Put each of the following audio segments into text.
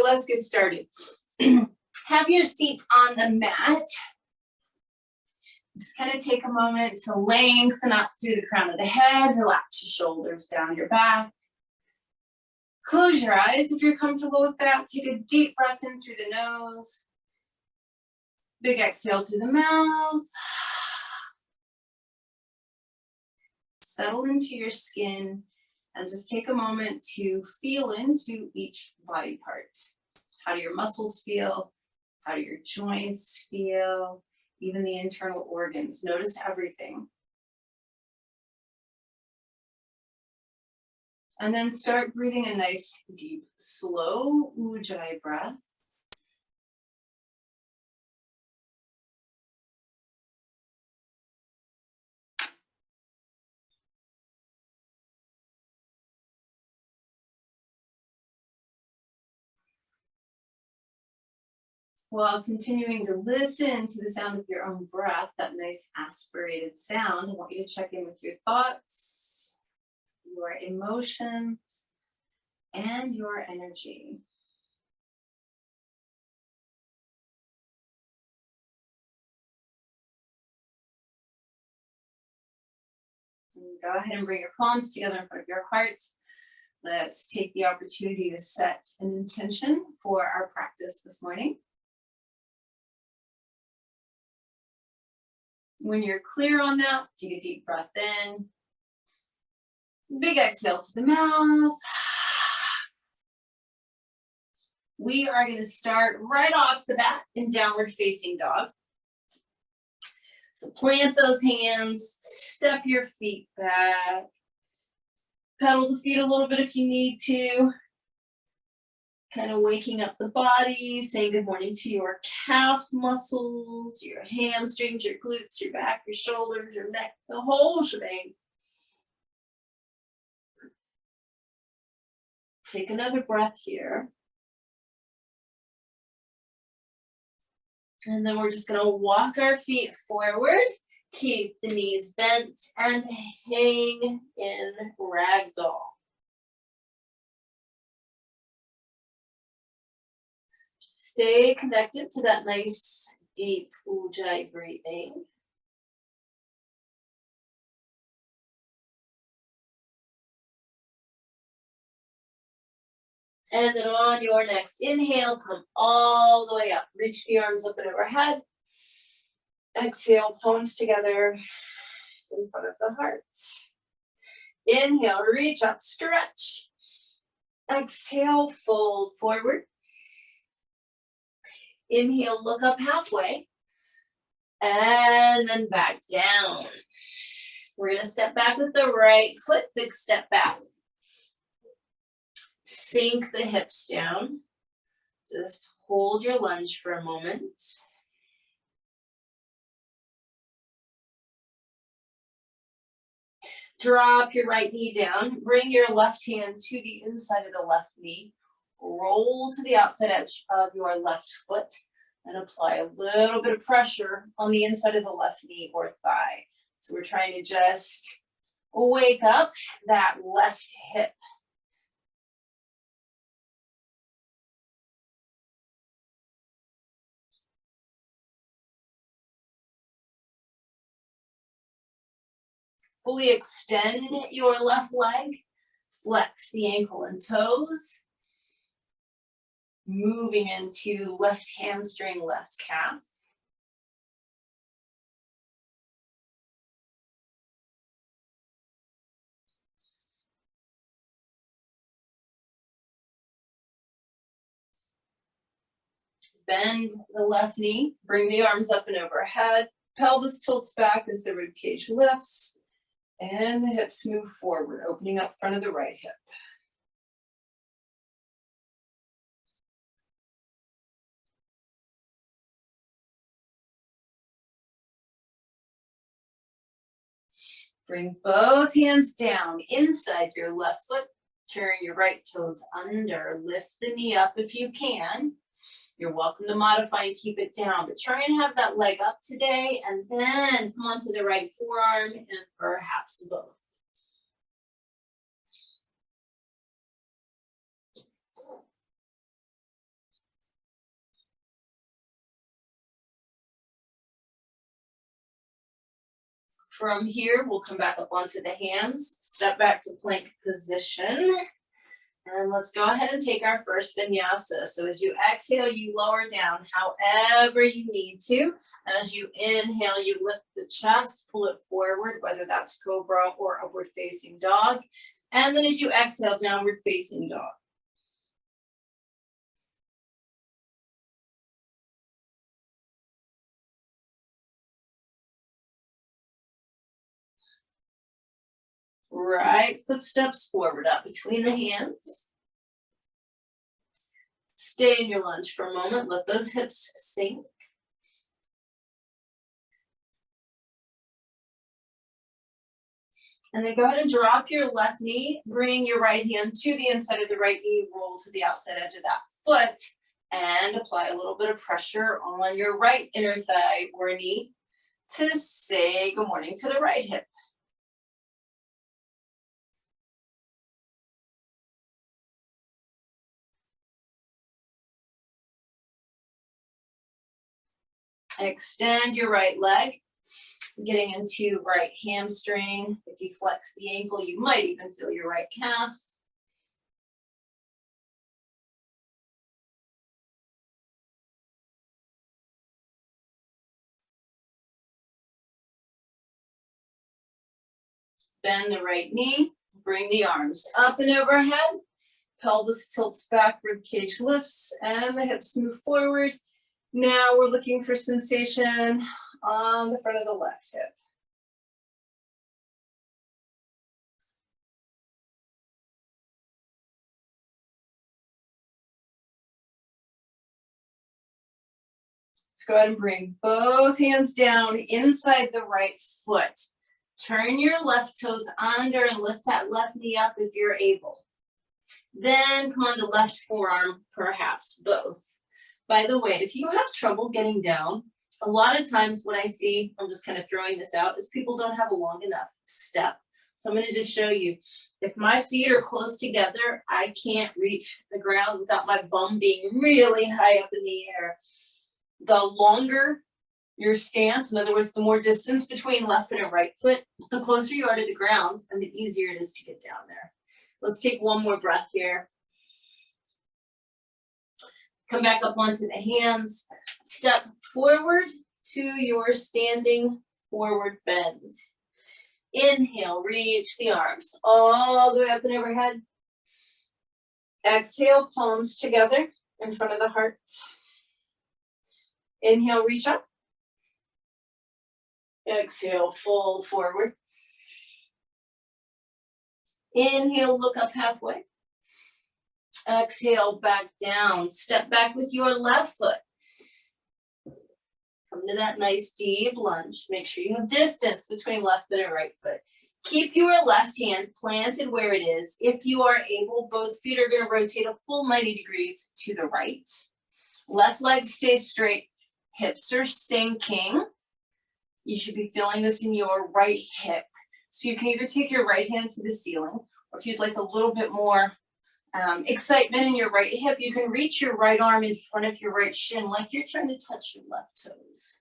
let's get started. Have your seat on the mat. Just kind of take a moment to lengthen up through the crown of the head, relax your shoulders down your back. Close your eyes if you're comfortable with that. Take a deep breath in through the nose. Big exhale through the mouth. Settle into your skin and just take a moment to feel into each body part. How do your muscles feel? How do your joints feel? Even the internal organs. Notice everything. And then start breathing a nice, deep, slow Ujjayi breath. While continuing to listen to the sound of your own breath, that nice aspirated sound, I want you to check in with your thoughts, your emotions, and your energy. And go ahead and bring your palms together in front of your heart. Let's take the opportunity to set an intention for our practice this morning. When you're clear on that, take a deep breath in. Big exhale to the mouth. We are going to start right off the bat in downward facing dog. So plant those hands, step your feet back, pedal the feet a little bit if you need to. Kind of waking up the body, saying good morning to your calf muscles, your hamstrings, your glutes, your back, your shoulders, your neck, the whole shebang. Take another breath here. And then we're just going to walk our feet forward, keep the knees bent, and hang in ragdoll. Stay connected to that nice, deep Ujjayi breathing. And then on your next inhale, come all the way up. Reach the arms up and overhead. Exhale, palms together in front of the heart. Inhale, reach up, stretch. Exhale, fold forward. Inhale, look up halfway. And then back down. We're going to step back with the right foot, big step back. Sink the hips down. Just hold your lunge for a moment. Drop your right knee down. Bring your left hand to the inside of the left knee. Roll to the outside edge of your left foot and apply a little bit of pressure on the inside of the left knee or thigh. So we're trying to just wake up that left hip. Fully extend your left leg. Flex the ankle and toes. Moving into left hamstring, left calf. Bend the left knee, bring the arms up and overhead. Pelvis tilts back as the rib cage lifts. And the hips move forward, opening up front of the right hip. Bring both hands down inside your left foot. Turn your right toes under. Lift the knee up if you can. You're welcome to modify and keep it down, but try and have that leg up today, and then come onto the right forearm and perhaps both. From here, we'll come back up onto the hands, step back to plank position. And let's go ahead and take our first vinyasa. So as you exhale, you lower down however you need to. As you inhale, you lift the chest, pull it forward, whether that's cobra or upward facing dog. And then as you exhale, downward facing dog. Right foot steps forward up between the hands. Stay in your lunge for a moment. Let those hips sink. And then go ahead and drop your left knee. Bring your right hand to the inside of the right knee. Roll to the outside edge of that foot. And apply a little bit of pressure on your right inner thigh or knee to say good morning to the right hip. Extend your right leg, getting into right hamstring. If you flex the ankle, you might even feel your right calf. Bend the right knee, bring the arms up and overhead. Pelvis tilts back, rib cage lifts, and the hips move forward. Now we're looking for sensation on the front of the left hip. Let's go ahead and bring both hands down inside the right foot. Turn your left toes under and lift that left knee up if you're able. Then come on the left forearm, perhaps both. By the way, if you have trouble getting down, a lot of times what I see, I'm just kind of throwing this out, is people don't have a long enough step. So I'm going to just show you, if my feet are close together, I can't reach the ground without my bum being really high up in the air. The longer your stance, in other words, the more distance between left foot and right foot, the closer you are to the ground and the easier it is to get down there. Let's take one more breath here. Come back up onto the hands, step forward to your standing forward bend. Inhale, reach the arms all the way up and overhead. Exhale, palms together in front of the heart. Inhale, reach up. Exhale, fold forward. Inhale, look up halfway. Exhale, back down. Step back with your left foot. Come to that nice deep lunge. Make sure you have distance between left foot and right foot. Keep your left hand planted where it is. If you are able, both feet are going to rotate a full 90 degrees to the right. Left leg stays straight. Hips are sinking. You should be feeling this in your right hip. So you can either take your right hand to the ceiling, or if you'd like a little bit more excitement in your right hip, you can reach your right arm in front of your right shin like you're trying to touch your left toes.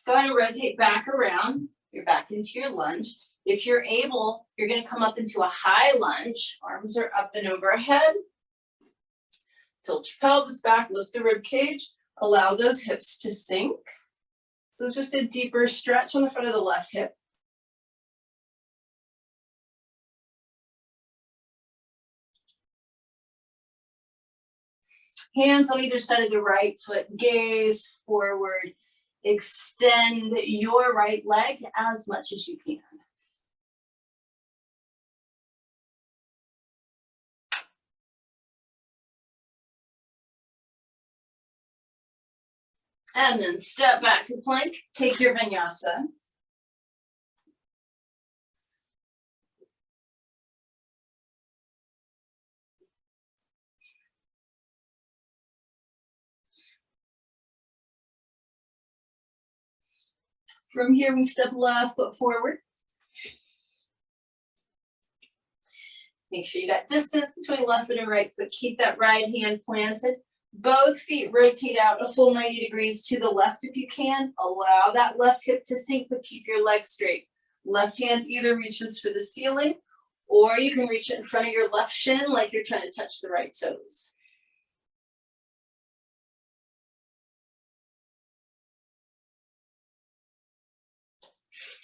Go ahead and rotate back around. You're back into your lunge. If you're able, you're going to come up into a high lunge. Arms are up and overhead. Tilt your pelvis back, lift the rib cage. Allow those hips to sink. So it's just a deeper stretch on the front of the left hip. Hands on either side of the right foot, gaze forward. Extend your right leg as much as you can. And then step back to plank, take your vinyasa. From here, we step left foot forward. Make sure you got distance between left foot and right foot. Keep that right hand planted. Both feet rotate out a full 90 degrees to the left if you can. Allow that left hip to sink, but keep your legs straight. Left hand either reaches for the ceiling, or you can reach it in front of your left shin like you're trying to touch the right toes.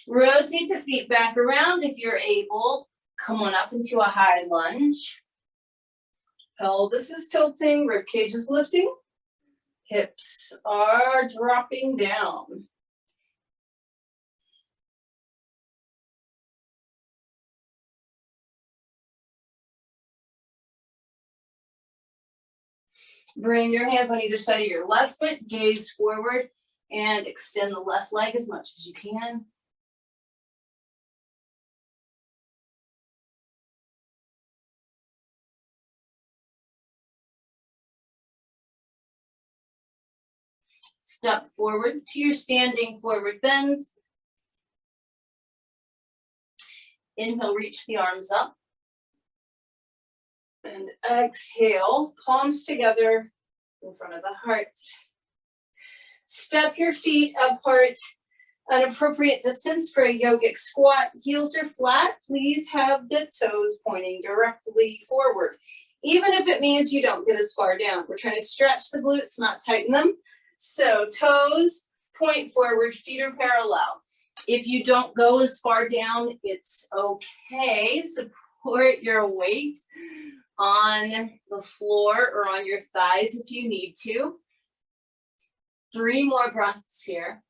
Rotate the feet back around if you're able. Come on up into a high lunge. Pelvis is tilting, rib cage is lifting. Hips are dropping down. Bring your hands on either side of your left foot, gaze forward, and extend the left leg as much as you can. Step forward to your standing forward bend. Inhale, reach the arms up. And exhale, palms together in front of the heart. Step your feet apart an appropriate distance for a yogic squat. Heels are flat. Please have the toes pointing directly forward. Even if it means you don't get as far down. We're trying to stretch the glutes, not tighten them. So toes point forward, feet are parallel. If you don't go as far down, it's okay. Support your weight on the floor or on your thighs if you need to. 3 more breaths here.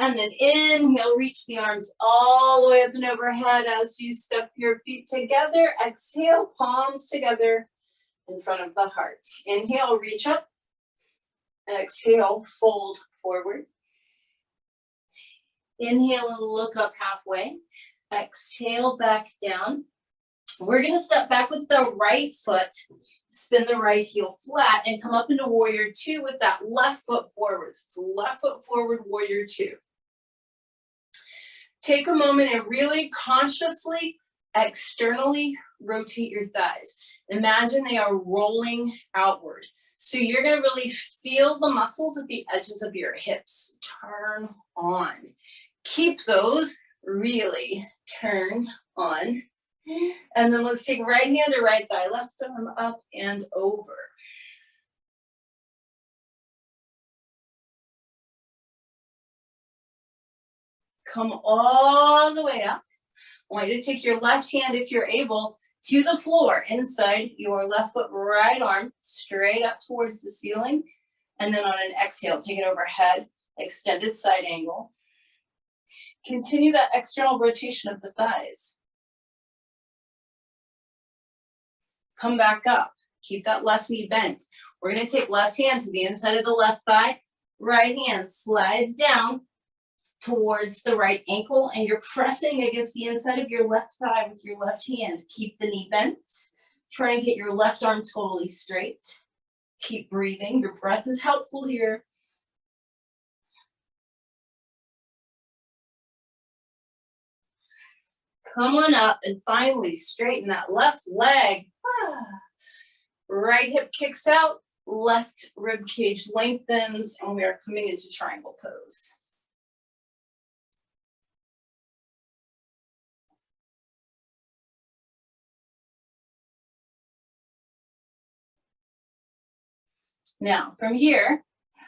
And then inhale, reach the arms all the way up and overhead as you step your feet together. Exhale, palms together in front of the heart. Inhale, reach up. Exhale, fold forward. Inhale and look up halfway. Exhale, back down. We're going to step back with the right foot, spin the right heel flat, and come up into warrior 2 with that left foot forward. So it's left foot forward, warrior 2. Take a moment and really consciously, externally rotate your thighs. Imagine they are rolling outward. So you're going to really feel the muscles at the edges of your hips turn on. Keep those really turned on. And then let's take right hand to right thigh, left arm up and over. Come all the way up. I want you to take your left hand, if you're able, to the floor, inside your left foot, right arm, straight up towards the ceiling. And then on an exhale, take it overhead, extended side angle. Continue that external rotation of the thighs. Come back up. Keep that left knee bent. We're going to take left hand to the inside of the left thigh. Right hand slides down towards the right ankle, and you're pressing against the inside of your left thigh with your left hand. Keep the knee bent. Try and get your left arm totally straight. Keep breathing. Your breath is helpful here. Come on up and finally straighten that left leg. Right hip kicks out, left rib cage lengthens, and we are coming into triangle pose. Now, from here,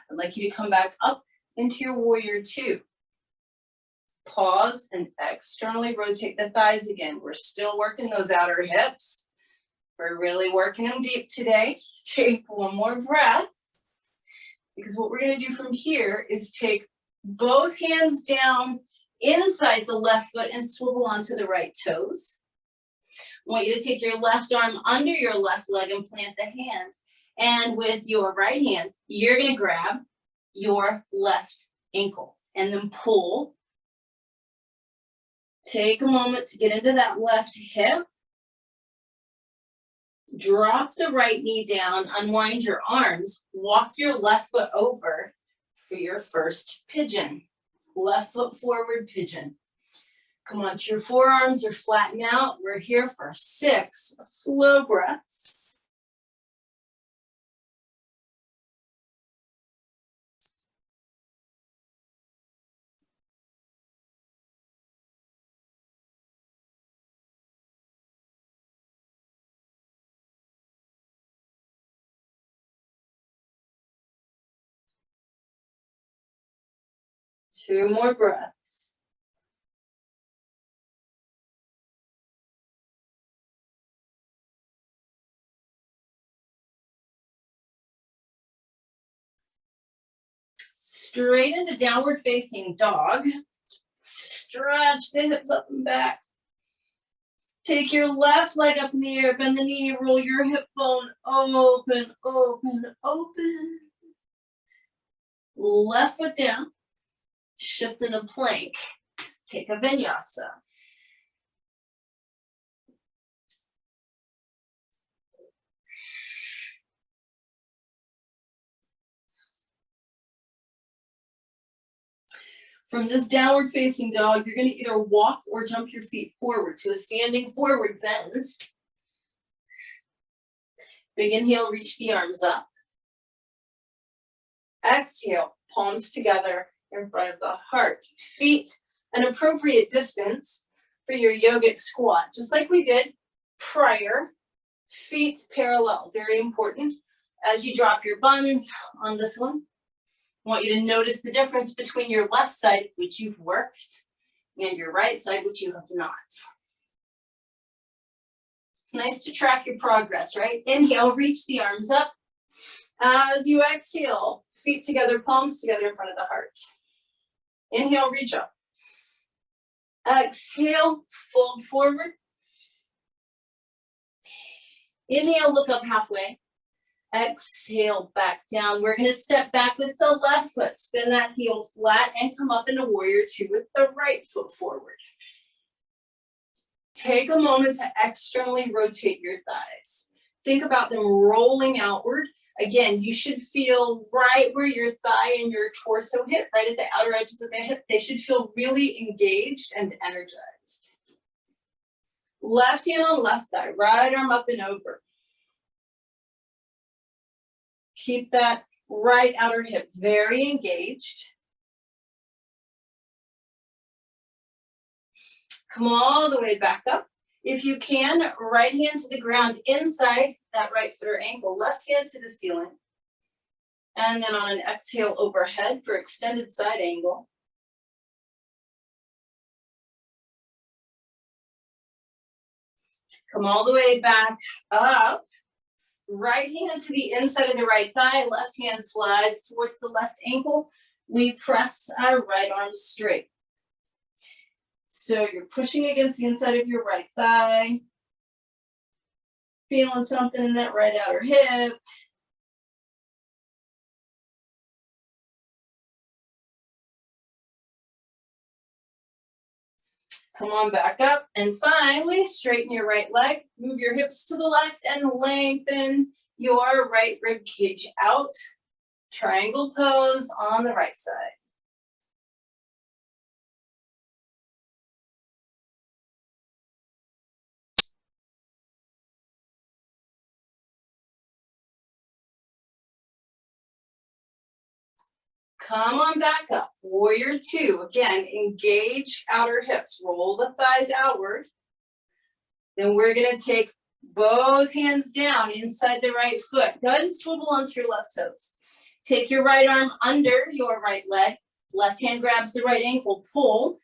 I'd like you to come back up into your warrior 2. Pause and externally rotate the thighs again. We're still working those outer hips. We're really working them deep today. Take one more breath, because what we're going to do from here is take both hands down inside the left foot and swivel onto the right toes. I want you to take your left arm under your left leg and plant the hand. And with your right hand, you're going to grab your left ankle and then pull. Take a moment to get into that left hip. Drop the right knee down, unwind your arms, walk your left foot over for your first pigeon. left foot forward, pigeon. Come on to your forearms or flatten out. We're here for 6 slow breaths. Two more breaths. Straight into downward facing dog. Stretch the hips up and back. Take your left leg up in the air, bend the knee, roll your hip bone open, open, open. Left foot down, shift into plank. Take a vinyasa. From this downward facing dog, you're going to either walk or jump your feet forward to a standing forward bend. Big inhale, reach the arms up. Exhale, palms together in front of the heart. Feet an appropriate distance for your yogic squat, just like we did prior. Feet parallel, very important. As you drop your buns on this one, I want you to notice the difference between your left side, which you've worked, and your right side, which you have not. It's nice to track your progress, right? Inhale, reach the arms up. As you exhale, feet together, palms together in front of the heart. Inhale, reach up. Exhale, fold forward. Inhale, look up halfway. Exhale, back down. We're going to step back with the left foot, spin that heel flat, and come up into warrior two with the right foot forward. Take a moment to externally rotate your thighs. Think about them rolling outward. Again, you should feel right where your thigh and your torso hit, right at the outer edges of the hip. They should feel really engaged and energized. Left hand on left thigh, right arm up and over. Keep that right outer hip very engaged. Come all the way back up. If you can, right hand to the ground inside that right foot or ankle, left hand to the ceiling. And then on an exhale overhead for extended side angle. Come all the way back up. Right hand to the inside of the right thigh, left hand slides towards the left ankle. We press our right arm straight. So you're pushing against the inside of your right thigh, feeling something in that right outer hip. Come on back up, and finally straighten your right leg, move your hips to the left and lengthen your right rib cage out. Triangle pose on the right side. Come on back up, warrior two. Again, engage outer hips, roll the thighs outward. Then we're gonna take both hands down inside the right foot. Go ahead and swivel onto your left toes. Take your right arm under your right leg. Left hand grabs the right ankle, pull.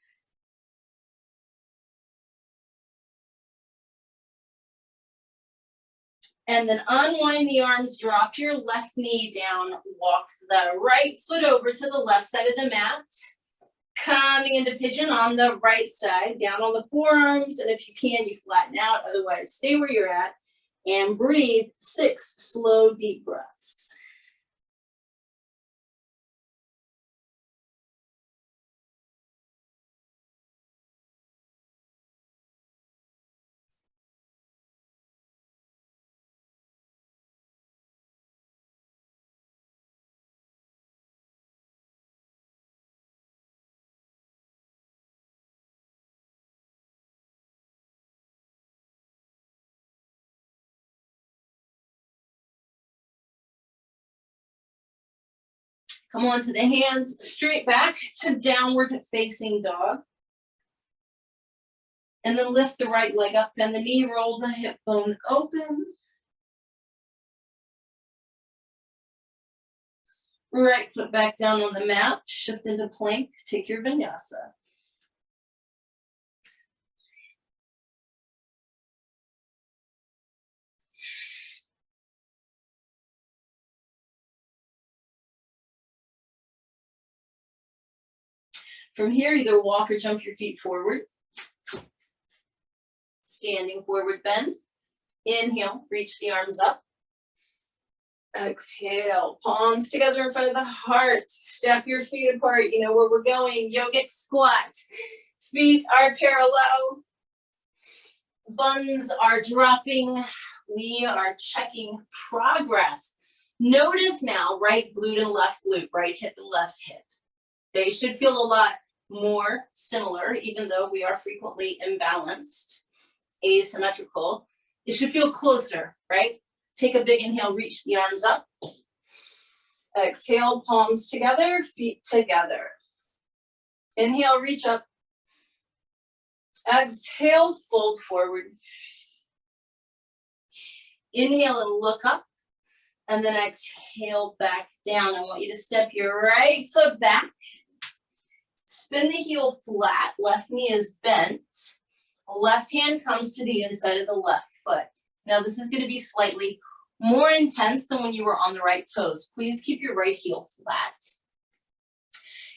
And then unwind the arms, drop your left knee down, walk the right foot over to the left side of the mat. Coming into pigeon on the right side, down on the forearms, and if you can, you flatten out, otherwise stay where you're at, and breathe 6 slow, deep breaths. Come on to the hands, straight back to downward facing dog. And then lift the right leg up, bend the knee, roll the hip bone open. Right foot back down on the mat, shift into plank, take your vinyasa. From here, either walk or jump your feet forward. Standing forward bend. Inhale, reach the arms up. Exhale, palms together in front of the heart. Step your feet apart. You know where we're going. Yogic squat. Feet are parallel. Buns are dropping. We are checking progress. Notice now, right glute and left glute, right hip and left hip. They should feel a lot more similar, even though we are frequently imbalanced, asymmetrical. It should feel closer, right? Take a big inhale, reach the arms up. Exhale, palms together, feet together. Inhale, reach up. Exhale, fold forward. Inhale and look up. And then exhale back down. I want you to step your right foot back. Spin the heel flat. Left knee is bent. Left hand comes to the inside of the left foot. Now this is going to be slightly more intense than when you were on the right toes. Please keep your right heel flat.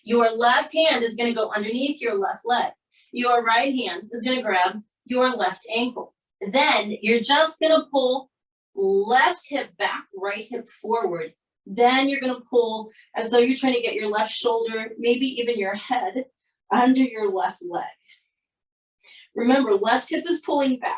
Your left hand is going to go underneath your left leg. Your right hand is going to grab your left ankle. Then you're just going to pull left hip back, right hip forward. Then you're going to pull as though you're trying to get your left shoulder, maybe even your head, under your left leg. Remember, left hip is pulling back.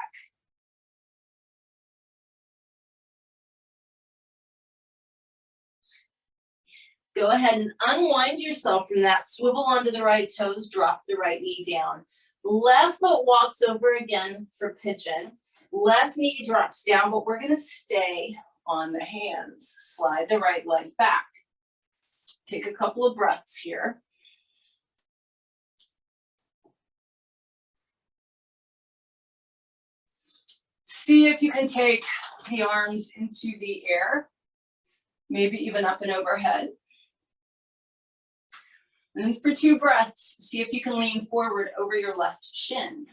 Go ahead and unwind yourself from that. Swivel onto the right toes, drop the right knee down. Left foot walks over again for pigeon. Left knee drops down, but we're going to stay on the hands. Slide the right leg back. Take a couple of breaths here. See if you can take the arms into the air, maybe even up and overhead. And for 2 breaths, see if you can lean forward over your left shin.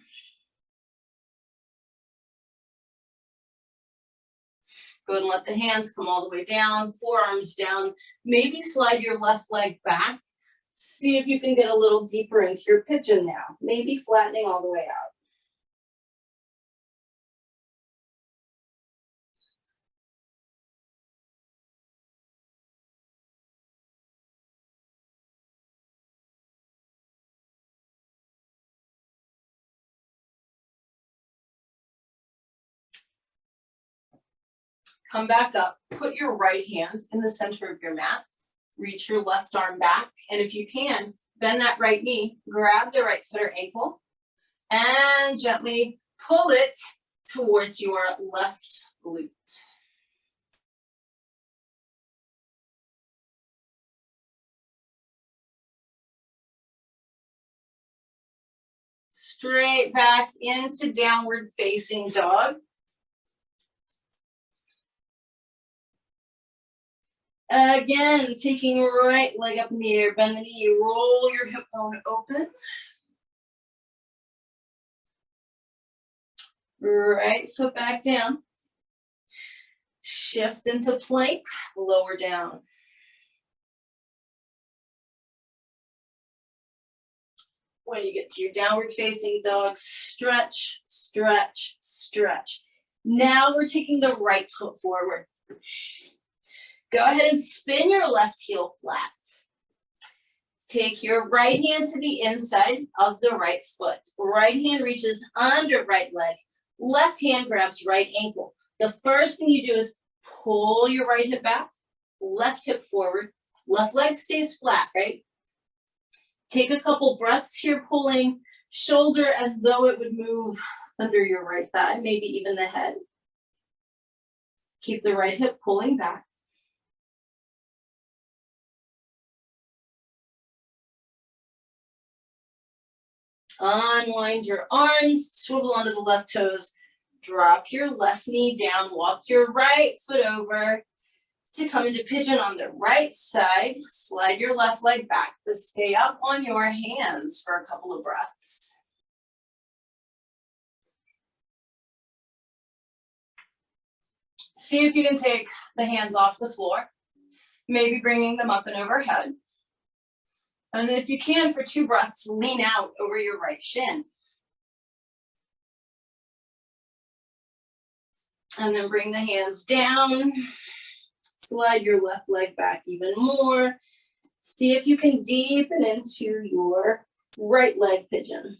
Go ahead and let the hands come all the way down, forearms down. Maybe slide your left leg back. See if you can get a little deeper into your pigeon now. Maybe flattening all the way out. Come back up, put your right hand in the center of your mat, reach your left arm back, and if you can, bend that right knee, grab the right foot or ankle, and gently pull it towards your left glute. Straight back into downward facing dog. Again, taking right leg up in the air, bend the knee, roll your hip bone open. Right foot back down. Shift into plank, lower down. When you get to your downward facing dog, stretch, stretch, stretch. Now we're taking the right foot forward. Go ahead and spin your left heel flat. Take your right hand to the inside of the right foot. Right hand reaches under right leg. Left hand grabs right ankle. The first thing you do is pull your right hip back, left hip forward, left leg stays flat, right? Take a couple breaths here, pulling shoulder as though it would move under your right thigh, maybe even the head. Keep the right hip pulling back. Unwind your arms, swivel onto the left toes, drop your left knee down, walk your right foot over to come into pigeon on the right side. Slide your left leg back, but stay up on your hands for a couple of breaths. See if you can take the hands off the floor, maybe bringing them up and overhead. And then if you can, for 2 breaths, lean out over your right shin. And then bring the hands down. Slide your left leg back even more. See if you can deepen into your right leg pigeon.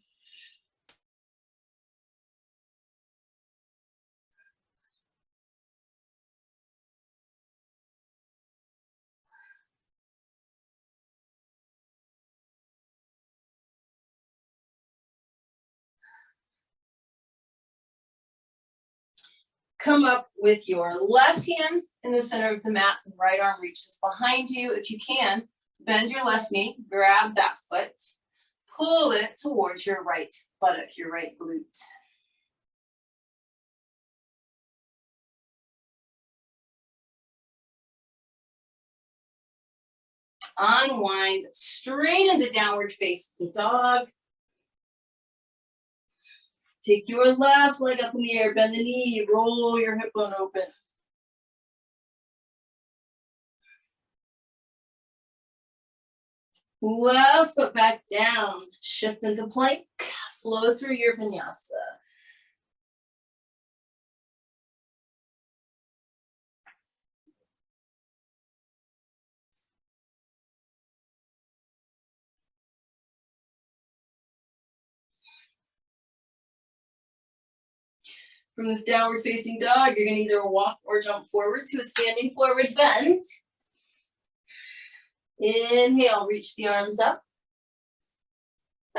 Come up with your left hand in the center of the mat. The right arm reaches behind you. If you can, bend your left knee, grab that foot, pull it towards your right buttock, your right glute. Unwind straight into downward facing dog. Take your left leg up in the air, bend the knee, roll your hip bone open. Left foot back down, shift into plank, flow through your vinyasa. From this downward facing dog, you're gonna either walk or jump forward to a standing forward bend. Inhale, reach the arms up.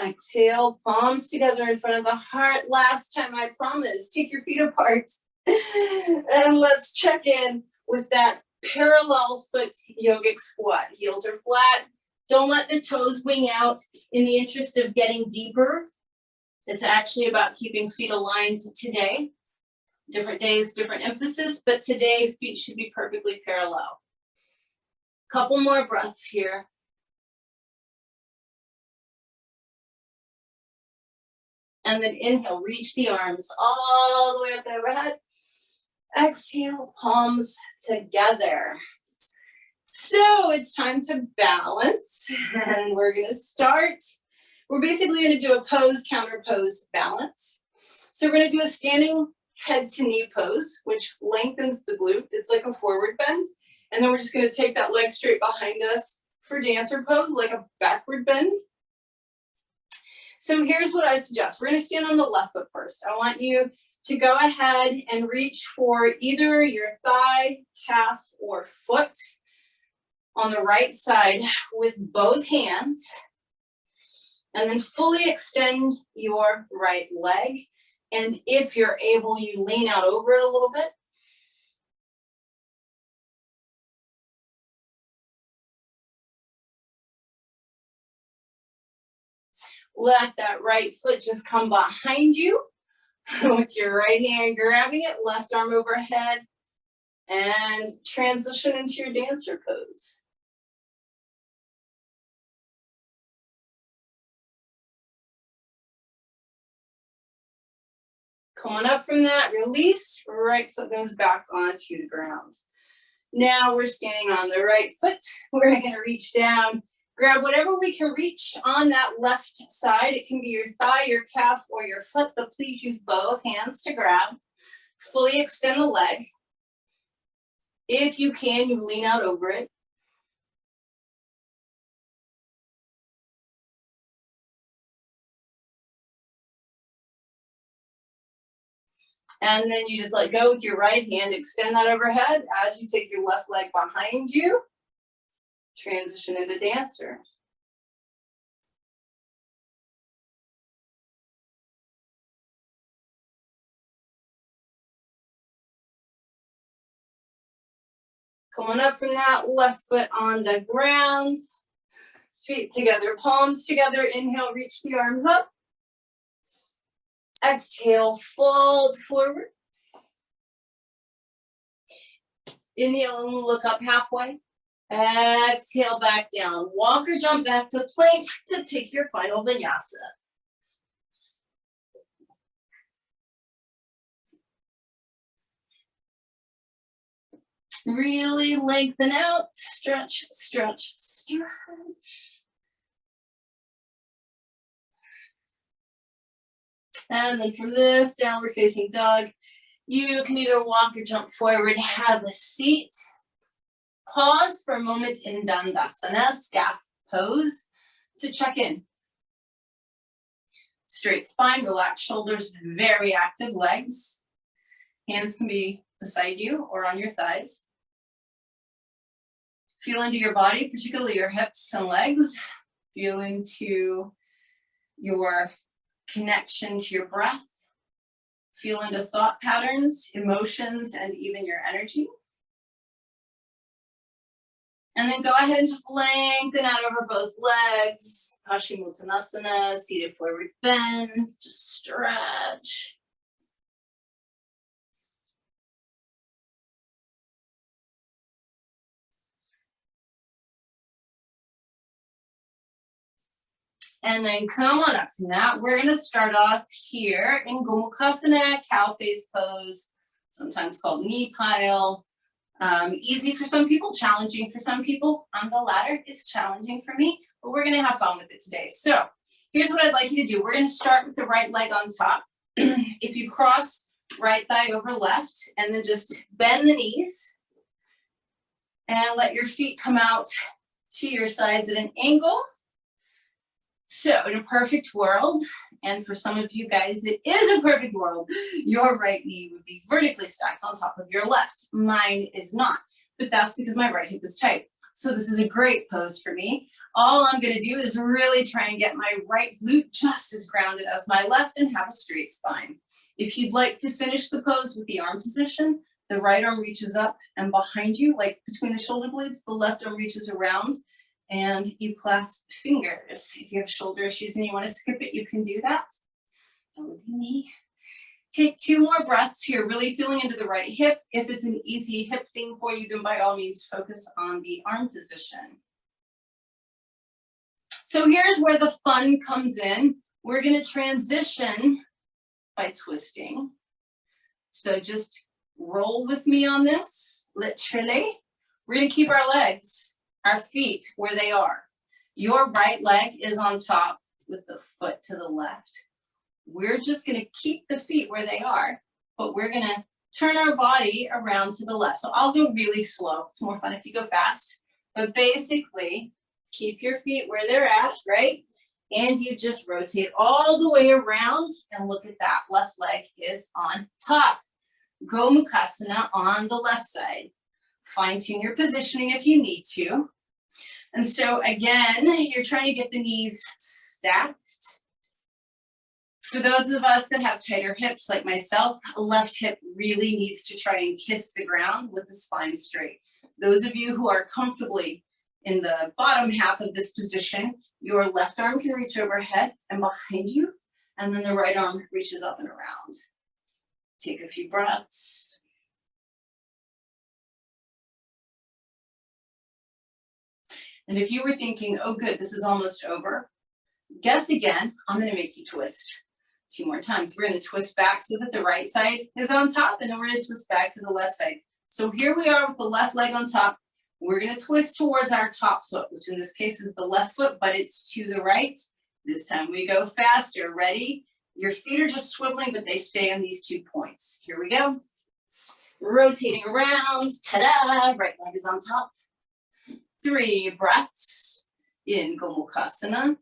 Exhale, palms together in front of the heart. Last time I promise, take your feet apart. And let's check in with that parallel foot yogic squat. Heels are flat. Don't let the toes wing out in the interest of getting deeper. It's actually about keeping feet aligned today. Different days, different emphasis, but today feet should be perfectly parallel. Couple more breaths here. And then inhale, reach the arms all the way up and overhead. Exhale, palms together. So it's time to balance, and we're gonna start. We're basically gonna do a pose, counter pose, balance. So we're gonna do a standing head to knee pose, which lengthens the glute. It's like a forward bend. And then we're just gonna take that leg straight behind us for dancer pose, like a backward bend. So here's what I suggest. We're gonna stand on the left foot first. I want you to go ahead and reach for either your thigh, calf, or foot on the right side with both hands. And then fully extend your right leg. And if you're able, you lean out over it a little bit. Let that right foot just come behind you with your right hand grabbing it, left arm overhead, and transition into your dancer pose. Coming up from that, release, right foot goes back onto the ground. Now we're standing on the right foot. We're gonna reach down, grab whatever we can reach on that left side. It can be your thigh, your calf, or your foot, but please use both hands to grab. Fully extend the leg. If you can, you lean out over it. And then you just let go with your right hand, extend that overhead as you take your left leg behind you. Transition into dancer. Coming up from that, left foot on the ground. Feet together, palms together. Inhale, reach the arms up. Exhale, fold forward. Inhale and look up halfway. Exhale back down. Walk or jump back to plank to take your final vinyasa. Really lengthen out, stretch, stretch, stretch. And then from this downward facing dog, you can either walk or jump forward, have a seat. Pause for a moment in Dandasana, scaff pose, to check in. Straight spine, relaxed shoulders, very active legs. Hands can be beside you or on your thighs. Feel into your body, particularly your hips and legs. Feel into your connection to your breath. Feel into thought patterns, emotions, and even your energy. And then go ahead and just lengthen out over both legs. Paschimottanasana, seated forward bend, just stretch. And then come on up from that. We're gonna start off here in Gomukhasana, cow face pose, sometimes called knee pile. Easy for some people, challenging for some people. On the latter, it's challenging for me, but we're gonna have fun with it today. So here's what I'd like you to do. We're gonna start with the right leg on top. If you cross right thigh over left, and then just bend the knees and let your feet come out to your sides at an angle. So in a perfect world, and for some of you guys, it is a perfect world, your right knee would be vertically stacked on top of your left. Mine is not, but that's because my right hip is tight. So this is a great pose for me. All I'm gonna do is really try and get my right glute just as grounded as my left and have a straight spine. If you'd like to finish the pose with the arm position, the right arm reaches up and behind you, like between the shoulder blades, the left arm reaches around, and you clasp fingers. If you have shoulder issues and you want to skip it, you can do that. That would be me. Take 2 more breaths here, really feeling into the right hip. If it's an easy hip thing for you, then by all means, focus on the arm position. So here's where the fun comes in. We're gonna transition by twisting. So just roll with me on this, literally. We're gonna keep our legs, our feet where they are. Your right leg is on top with the foot to the left. We're just gonna keep the feet where they are, but we're gonna turn our body around to the left. So I'll go really slow. It's more fun if you go fast. But basically, keep your feet where they're at, right? And you just rotate all the way around and look at that. Left leg is on top. Gomukhasana on the left side. Fine tune your positioning if you need to. And so again, you're trying to get the knees stacked. For those of us that have tighter hips like myself, left hip really needs to try and kiss the ground with the spine straight. Those of you who are comfortably in the bottom half of this position, your left arm can reach overhead and behind you, and then the right arm reaches up and around. Take a few breaths. And if you were thinking, oh good, this is almost over, guess again. I'm gonna make you twist 2 more times. We're gonna twist back so that the right side is on top, and then we're gonna twist back to the left side. So here we are with the left leg on top. We're gonna twist towards our top foot, which in this case is the left foot, but it's to the right. This time we go faster. Ready? Your feet are just swiveling, but they stay on these 2 points. Here we go. Rotating around, ta-da, right leg is on top. 3 breaths in Gomukhasana.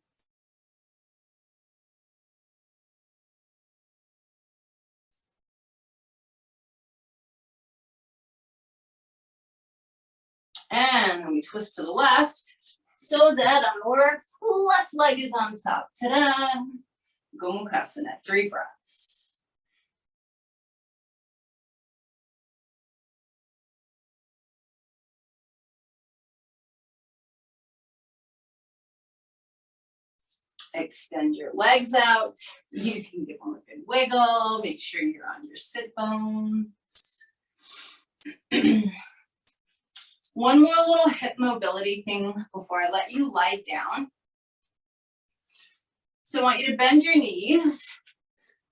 And then we twist to the left so that our left leg is on top. Ta-da! Gomukhasana, 3 breaths. Extend your legs out. You can give them a good wiggle. Make sure you're on your sit bones. One more little hip mobility thing before I let you lie down. So I want you to bend your knees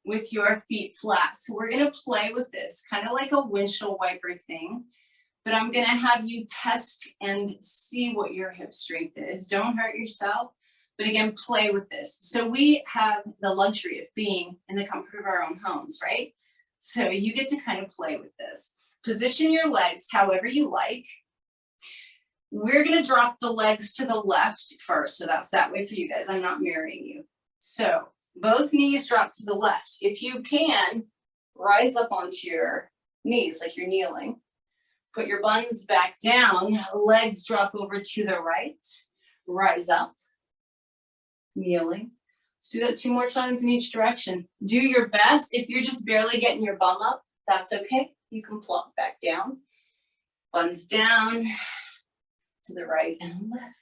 with your feet flat. So we're gonna play with this, kind of like a windshield wiper thing, but I'm gonna have you test and see what your hip strength is. Don't hurt yourself, but again, play with this. So we have the luxury of being in the comfort of our own homes, right? So you get to kind of play with this. Position your legs however you like. We're gonna drop the legs to the left first, so that's that way for you guys. I'm not mirroring you. So both knees drop to the left. If you can, rise up onto your knees like you're kneeling. Put your buns back down, legs drop over to the right. Rise up, kneeling. Let's do that 2 more times in each direction. Do your best. If you're just barely getting your bum up, that's okay. You can plop back down. Buns down to the right and left.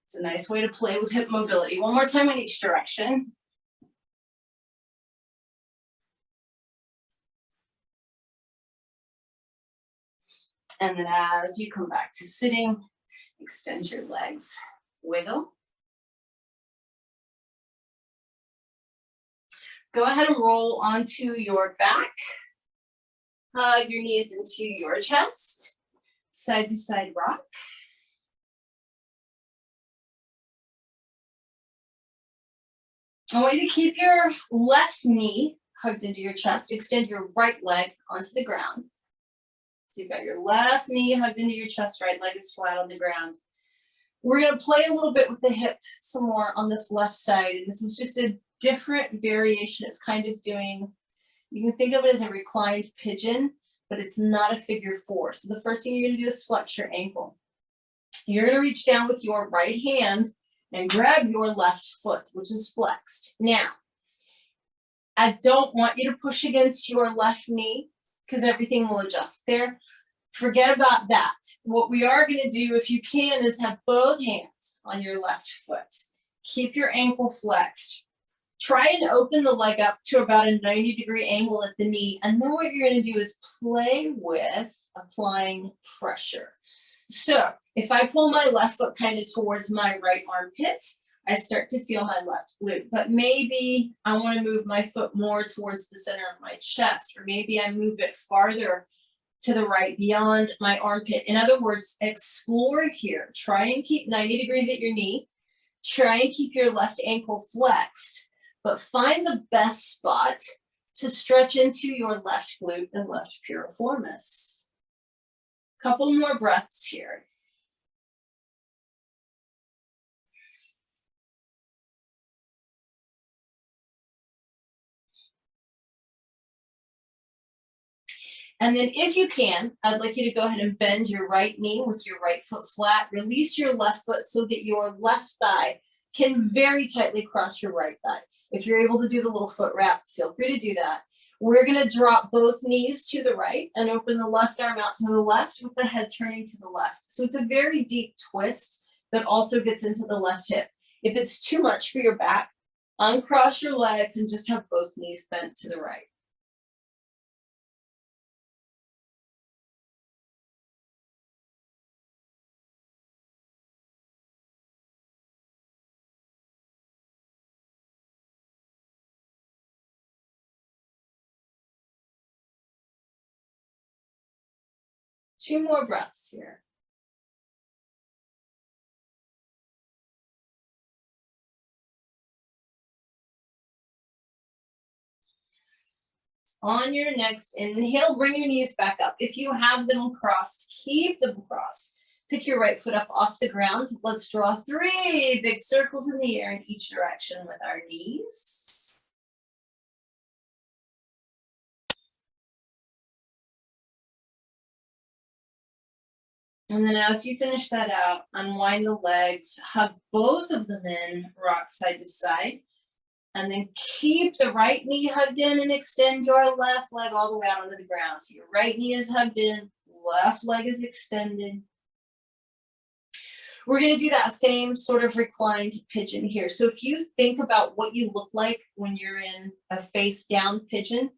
It's a nice way to play with hip mobility. 1 more time in each direction. And then as you come back to sitting, extend your legs, wiggle. Go ahead and roll onto your back. Hug your knees into your chest. Side to side rock. I want you to keep your left knee hugged into your chest. Extend your right leg onto the ground. So you've got your left knee hugged into your chest, right leg is flat on the ground. We're gonna play a little bit with the hip some more on this left side. And this is just a different variation. It's kind of doing, you can think of it as a reclined pigeon, but it's not a figure 4. So the first thing you're gonna do is flex your ankle. You're gonna reach down with your right hand and grab your left foot, which is flexed. Now, I don't want you to push against your left knee because everything will adjust there. Forget about that. What we are gonna do, if you can, is have both hands on your left foot. Keep your ankle flexed. Try and open the leg up to about a 90-degree angle at the knee. And then what you're gonna do is play with applying pressure. So if I pull my left foot kind of towards my right armpit, I start to feel my left glute, but maybe I want to move my foot more towards the center of my chest, or maybe I move it farther to the right beyond my armpit. In other words, explore here. Try and keep 90 degrees at your knee. Try and keep your left ankle flexed, but find the best spot to stretch into your left glute and left piriformis. Couple more breaths here. And then if you can, I'd like you to go ahead and bend your right knee with your right foot flat. Release your left foot so that your left thigh can very tightly cross your right thigh. If you're able to do the little foot wrap, feel free to do that. We're gonna drop both knees to the right and open the left arm out to the left with the head turning to the left. So it's a very deep twist that also gets into the left hip. If it's too much for your back, uncross your legs and just have both knees bent to the right. Two more breaths here. On your next inhale, bring your knees back up. If you have them crossed, keep them crossed. Pick your right foot up off the ground. Let's draw 3 big circles in the air in each direction with our knees. And then as you finish that out, unwind the legs, hug both of them in, rock side to side. And then keep the right knee hugged in and extend your left leg all the way out onto the ground. So your right knee is hugged in, left leg is extended. We're gonna do that same sort of reclined pigeon here. So if you think about what you look like when you're in a face down pigeon,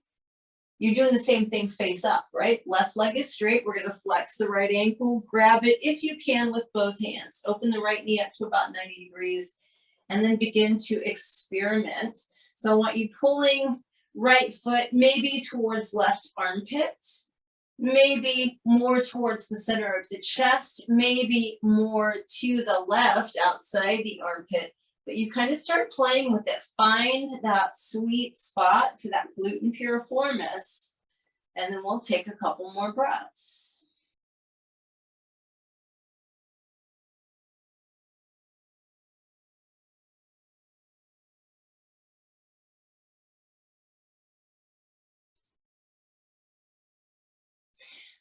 you're doing the same thing face up, right? Left leg is straight. We're gonna flex the right ankle, grab it if you can with both hands. Open the right knee up to about 90 degrees and then begin to experiment. So I want you pulling right foot maybe towards left armpit, maybe more towards the center of the chest, maybe more to the left outside the armpit. But you kind of start playing with it. Find that sweet spot for that gluten piriformis, and then we'll take a couple more breaths.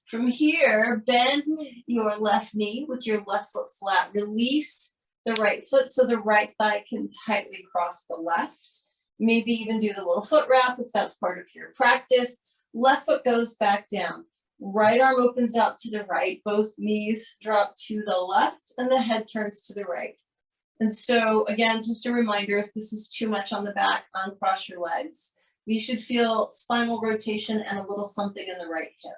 From here, bend your left knee with your left foot flat. Release the right foot so the right thigh can tightly cross the left. Maybe even do the little foot wrap if that's part of your practice. Left foot goes back down. Right arm opens out to the right. Both knees drop to the left and the head turns to the right. And so again, just a reminder, if this is too much on the back, uncross your legs. You should feel spinal rotation and a little something in the right hip.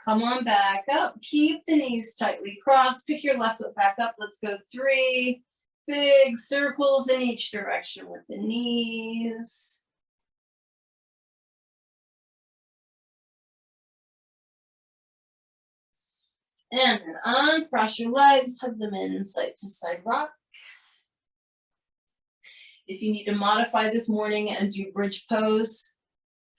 Come on back up. Keep the knees tightly crossed. Pick your left foot back up. Let's go 3 big circles in each direction with the knees. And then uncross your legs, hug them in side to side rock. If you need to modify this morning and do bridge pose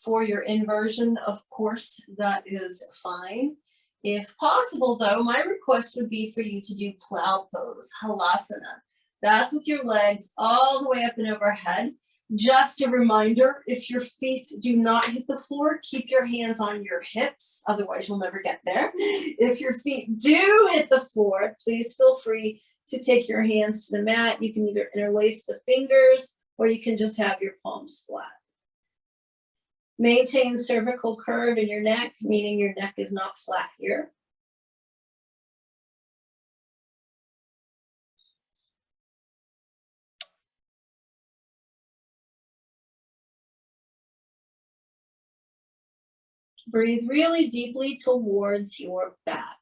for your inversion, of course, that is fine. If possible, though, my request would be for you to do plow pose, halasana. That's with your legs all the way up and overhead. Just a reminder, if your feet do not hit the floor, keep your hands on your hips, otherwise you'll never get there. If your feet do hit the floor, please feel free to take your hands to the mat. You can either interlace the fingers or you can just have your palms flat. Maintain cervical curve in your neck, meaning your neck is not flat here. Breathe really deeply towards your back.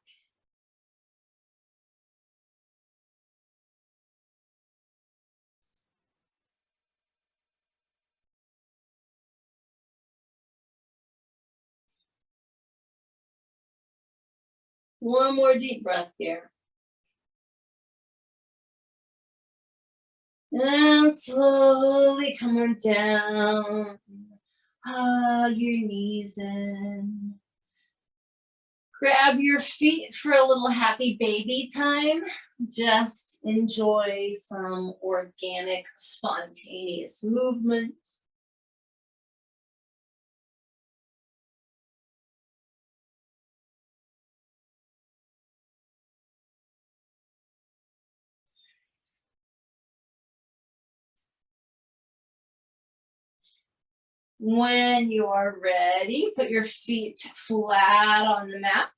One more deep breath here. And slowly come on down. Hug your knees in. Grab your feet for a little happy baby time. Just enjoy some organic, spontaneous movement. When you're ready, put your feet flat on the mat.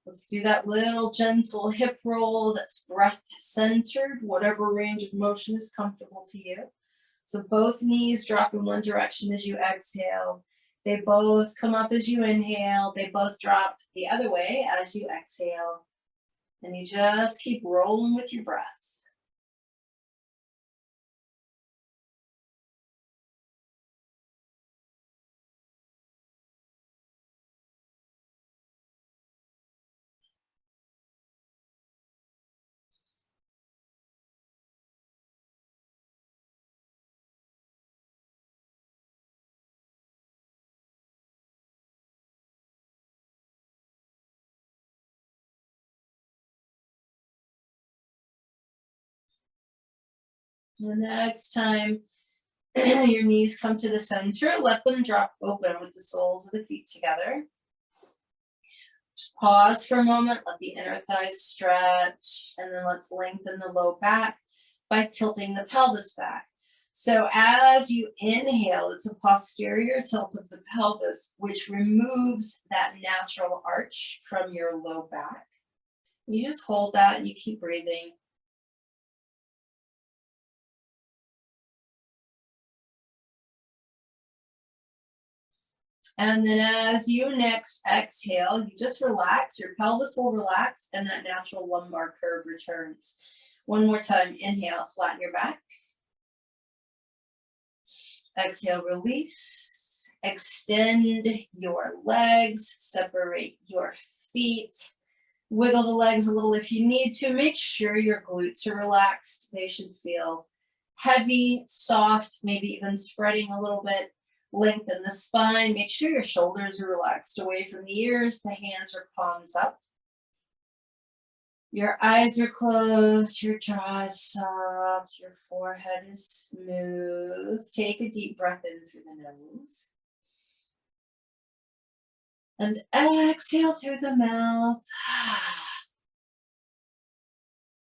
Let's do that little gentle hip roll that's breath centered, whatever range of motion is comfortable to you. So both knees drop in one direction as you exhale. They both come up as you inhale. They both drop the other way as you exhale. And you just keep rolling with your breath. The next time your knees come to the center, let them drop open with the soles of the feet together. Just pause for a moment, let the inner thighs stretch, and then let's lengthen the low back by tilting the pelvis back. So as you inhale, it's a posterior tilt of the pelvis, which removes that natural arch from your low back. You just hold that and you keep breathing. And then as you next exhale, you just relax, your pelvis will relax, and that natural lumbar curve returns. One more time, inhale, flatten your back. Exhale, release. Extend your legs, separate your feet. Wiggle the legs a little if you need to. Make sure your glutes are relaxed. They should feel heavy, soft, maybe even spreading a little bit. Lengthen the spine. Make sure your shoulders are relaxed away from the ears. The hands are palms up. Your eyes are closed. Your jaw is soft. Your forehead is smooth. Take a deep breath in through the nose. And exhale through the mouth.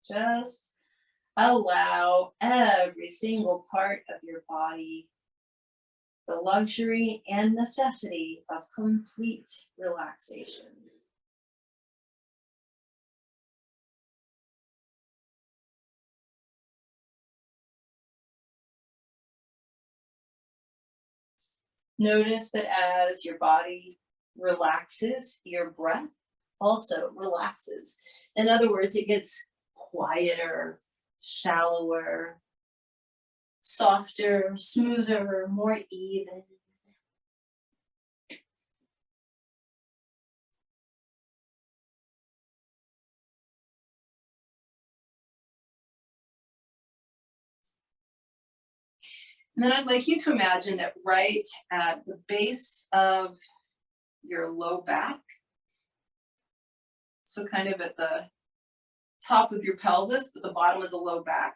Just allow every single part of your body the luxury and necessity of complete relaxation. Notice that as your body relaxes, your breath also relaxes. In other words, it gets quieter, shallower, softer, smoother, more even. And then I'd like you to imagine that right at the base of your low back, so kind of at the top of your pelvis, but the bottom of the low back,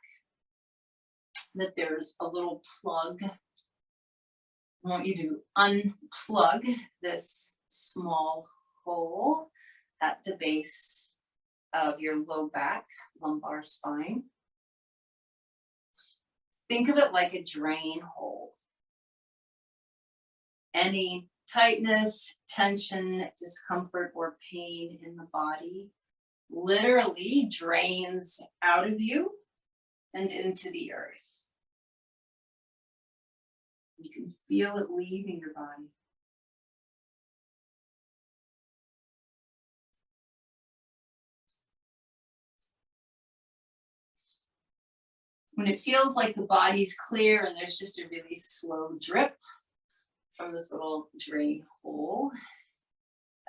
that there's a little plug. I want you to unplug this small hole at the base of your low back, lumbar spine. Think of it like a drain hole. Any tightness, tension, discomfort, or pain in the body literally drains out of you and into the earth. You can feel it leaving your body. When it feels like the body's clear and there's just a really slow drip from this little drain hole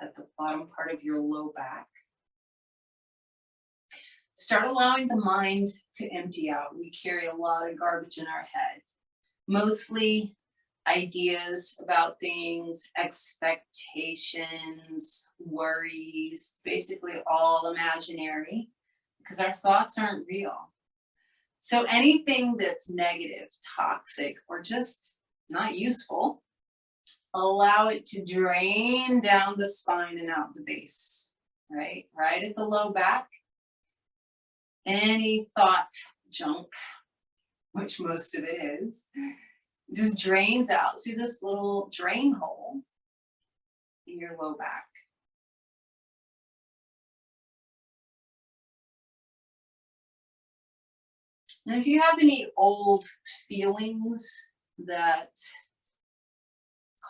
at the bottom part of your low back, start allowing the mind to empty out. We carry a lot of garbage in our head, mostly ideas about things, expectations, worries, basically all imaginary, because our thoughts aren't real. So anything that's negative, toxic, or just not useful, allow it to drain down the spine and out the base, right? Right at the low back. Any thought junk, which most of it is, just drains out through this little drain hole in your low back. And if you have any old feelings that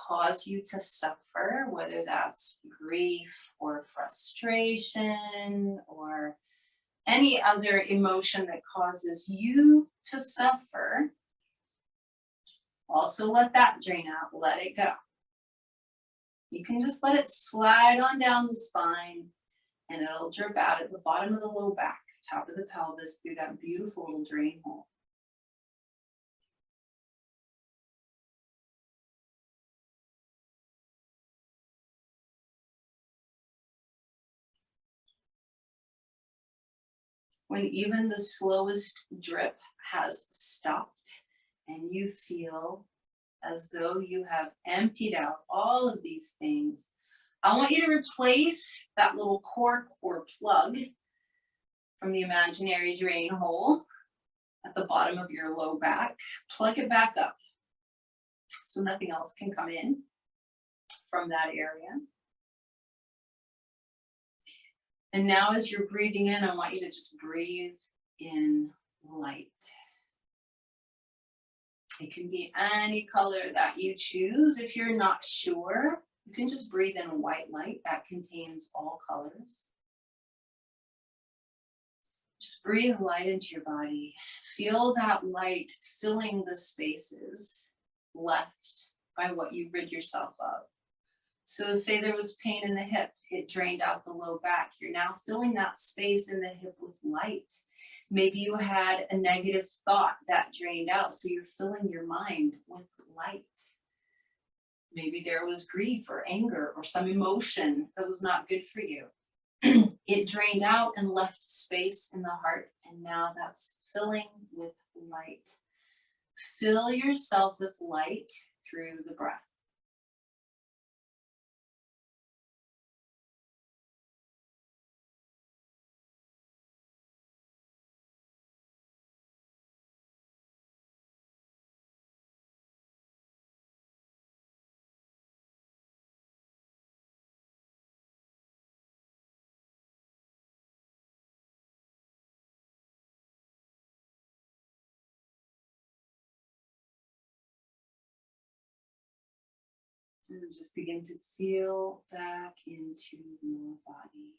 cause you to suffer, whether that's grief or frustration or any other emotion that causes you to suffer, also let that drain out, let it go. You can just let it slide on down the spine and it'll drip out at the bottom of the low back, top of the pelvis through that beautiful little drain hole. When even the slowest drip has stopped and you feel as though you have emptied out all of these things, I want you to replace that little cork or plug from the imaginary drain hole at the bottom of your low back. Plug it back up so nothing else can come in from that area. And now as you're breathing in, I want you to just breathe in light. It can be any color that you choose. If you're not sure, you can just breathe in white light that contains all colors. Just breathe light into your body. Feel that light filling the spaces left by what you rid yourself of. So say there was pain in the hip, it drained out the low back. You're now filling that space in the hip with light. Maybe you had a negative thought that drained out, so you're filling your mind with light. Maybe there was grief or anger or some emotion that was not good for you. It drained out and left space in the heart, and now that's filling with light. Fill yourself with light through the breath. And just begin to feel back into your body.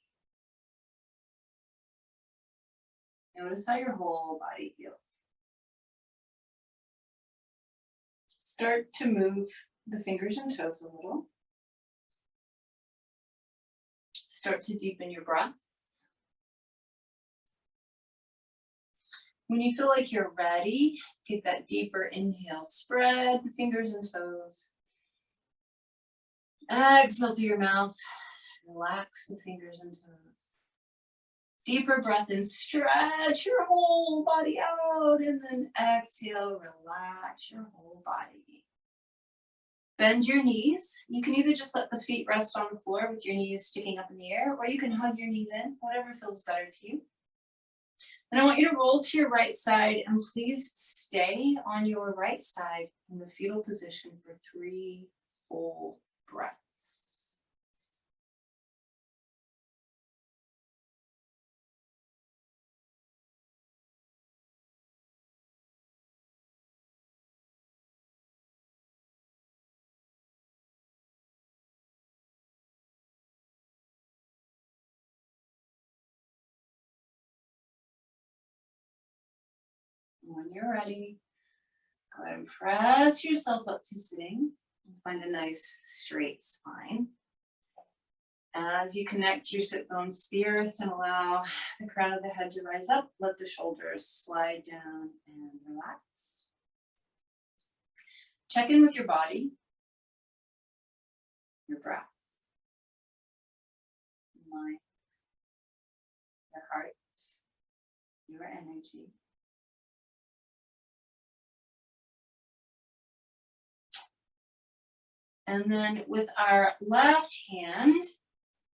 Notice how your whole body feels. Start to move the fingers and toes a little. Start to deepen your breath. When you feel like you're ready, take that deeper inhale. Spread the fingers and toes. Exhale through your mouth. Relax the fingers and toes. Deeper breath in, stretch your whole body out, and then exhale, relax your whole body. Bend your knees. You can either just let the feet rest on the floor with your knees sticking up in the air, or you can hug your knees in, whatever feels better to you. And I want you to roll to your right side, and please stay on your right side in the fetal position for 3 full breaths. When you're ready, go ahead and press yourself up to sitting. Find a nice straight spine. As you connect your sit bones to the earth and allow the crown of the head to rise up, let the shoulders slide down and relax. Check in with your body, your breath, your mind, your heart, your energy. And then with our left hand,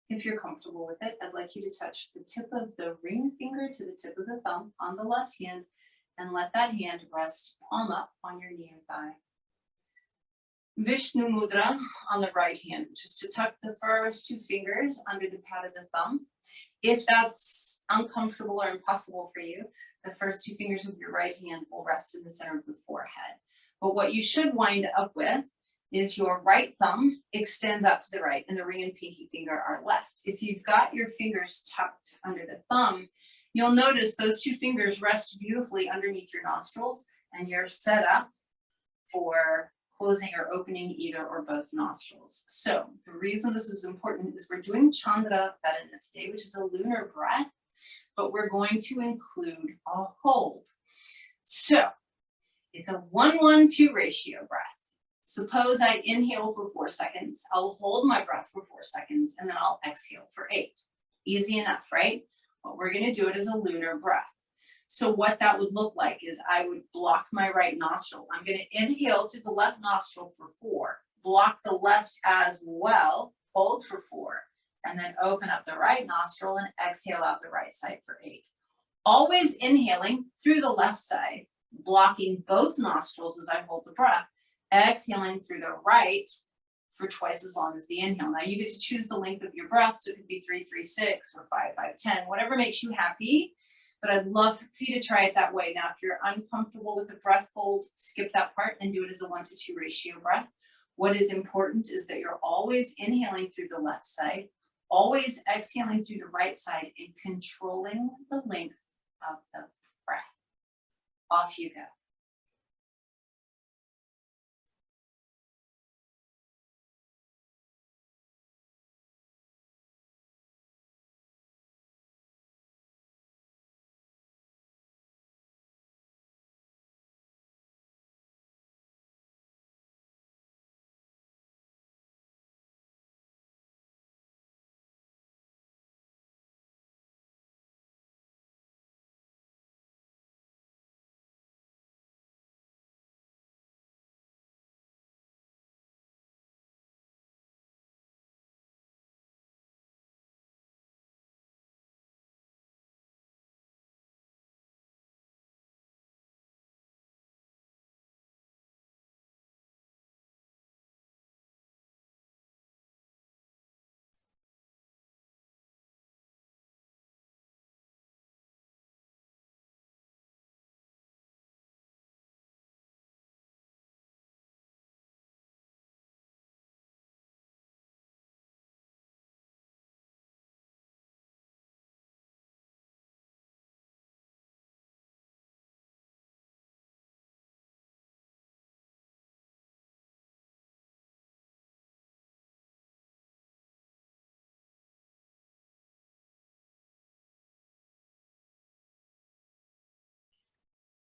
if you're comfortable with it, I'd like you to touch the tip of the ring finger to the tip of the thumb on the left hand and let that hand rest palm up on your knee or thigh. Vishnu Mudra on the right hand, which is to tuck the first 2 fingers under the pad of the thumb. If that's uncomfortable or impossible for you, the first 2 fingers of your right hand will rest in the center of the forehead. But what you should wind up with is your right thumb extends out to the right and the ring and pinky finger are left. If you've got your fingers tucked under the thumb, you'll notice those 2 fingers rest beautifully underneath your nostrils and you're set up for closing or opening either or both nostrils. So the reason this is important is we're doing Chandra Vedana today, which is a lunar breath, but we're going to include a hold. So it's a 1-1-2 ratio breath. Suppose I inhale for 4 seconds, I'll hold my breath for 4 seconds, and then I'll exhale for 8. Easy enough, right? But we're gonna do it as a lunar breath. So what that would look like is I would block my right nostril. I'm going to inhale through the left nostril for 4, block the left as well, hold for 4, and then open up the right nostril and exhale out the right side for 8. Always inhaling through the left side, blocking both nostrils as I hold the breath, exhaling through the right for twice as long as the inhale. Now you get to choose the length of your breath, so it could be 3, 3, 6 or 5, 5, 10, whatever makes you happy. But I'd love for you to try it that way. Now, if you're uncomfortable with the breath hold, skip that part and do it as a 1-to-2 ratio breath. What is important is that you're always inhaling through the left side, always exhaling through the right side, and controlling the length of the breath. Off you go.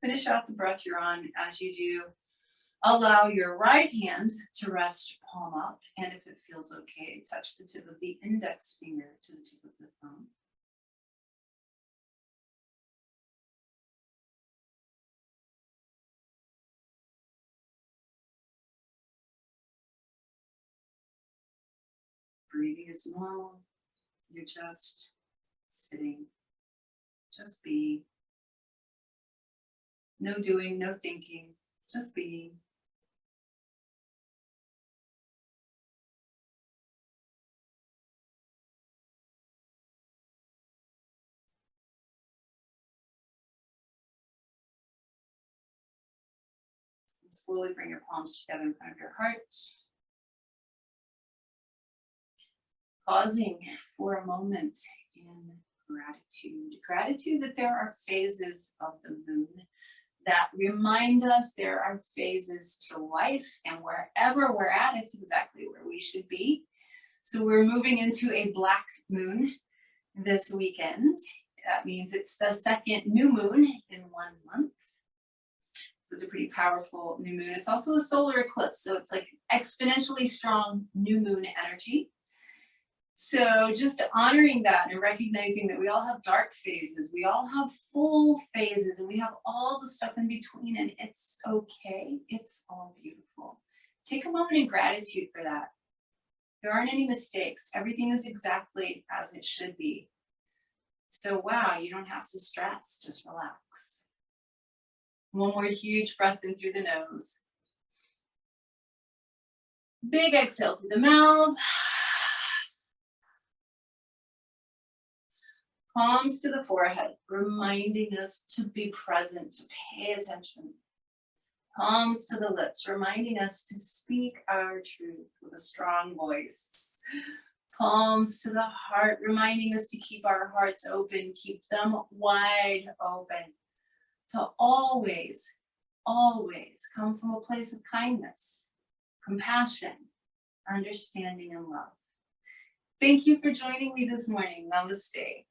Finish out the breath you're on. As you do, allow your right hand to rest palm up, and if it feels okay, touch the tip of the index finger to the tip of the thumb. Breathing is normal. You're just sitting, just being. No doing, no thinking, just being. And slowly bring your palms together in front of your heart. Pausing for a moment in gratitude. Gratitude that there are phases of the moon that remind us there are phases to life, and wherever we're at, it's exactly where we should be. So we're moving into a black moon this weekend. That means it's the second new moon in 1 month. So it's a pretty powerful new moon. It's also a solar eclipse, so it's like exponentially strong new moon energy. So just honoring that and recognizing that we all have dark phases, we all have full phases, and we have all the stuff in between, and it's okay. It's all beautiful. Take a moment in gratitude for that. There aren't any mistakes. Everything is exactly as it should be. So wow, you don't have to stress, just relax. One more huge breath in through the nose. Big exhale through the mouth. Palms to the forehead, reminding us to be present, to pay attention. Palms to the lips, reminding us to speak our truth with a strong voice. Palms to the heart, reminding us to keep our hearts open, keep them wide open. To always, always come from a place of kindness, compassion, understanding, and love. Thank you for joining me this morning. Namaste.